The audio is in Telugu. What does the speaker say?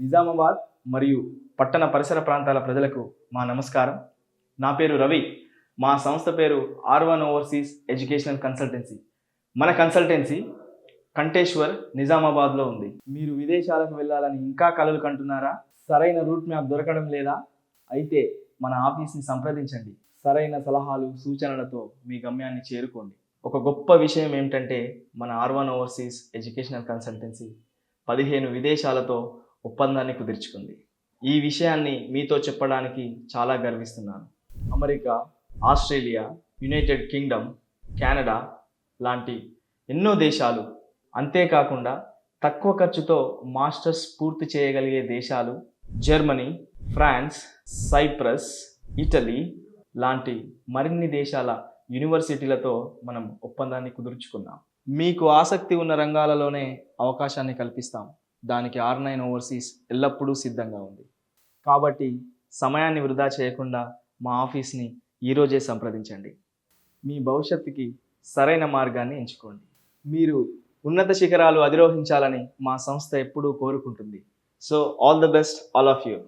నిజామాబాద్ మరియు పట్టణ పరిసర ప్రాంతాల ప్రజలకు మా నమస్కారం. నా పేరు రవి. మా సంస్థ పేరు R1 ఓవర్సీస్ ఎడ్యుకేషనల్ కన్సల్టెన్సీ. మన కన్సల్టెన్సీ కంటేశ్వర్ నిజామాబాద్లో ఉంది. మీరు విదేశాలకు వెళ్ళాలని ఇంకా కలలు కంటున్నారా? సరైన రూట్ మ్యాప్ దొరకడం లేదా? అయితే మన ఆఫీస్ని సంప్రదించండి. సరైన సలహాలు సూచనలతో మీ గమ్యాన్ని చేరుకోండి. ఒక గొప్ప విషయం ఏమిటంటే మన R1 ఓవర్సీస్ ఎడ్యుకేషనల్ కన్సల్టెన్సీ 15 విదేశాలతో ఒప్పందాన్ని కుదుర్చుకుంది. ఈ విషయాన్ని మీతో చెప్పడానికి చాలా గర్విస్తున్నాను. America, Australia, United Kingdom, Canada లాంటి ఎన్నో దేశాలు, అంతేకాకుండా తక్కువ ఖర్చుతో మాస్టర్స్ పూర్తి చేయగలిగే దేశాలు జర్మనీ, ఫ్రాన్స్, సైప్రస్, ఇటలీ లాంటి మరిన్ని దేశాల యూనివర్సిటీలతో మనం ఒప్పందాన్ని కుదుర్చుకున్నాం. మీకు ఆసక్తి ఉన్న రంగాలలోనే అవకాశాన్ని కల్పిస్తాం. దానికి R9 ఓవర్సీస్ ఎల్లప్పుడూ సిద్ధంగా ఉంది. కాబట్టి సమయాన్ని వృధా చేయకుండా మా ఆఫీస్ని ఈరోజే సంప్రదించండి. మీ భవిష్యత్తుకి సరైన మార్గాన్ని ఎంచుకోండి. మీరు ఉన్నత శిఖరాలు అధిరోహించాలని మా సంస్థ ఎప్పుడూ కోరుకుంటుంది. So all the best all of you.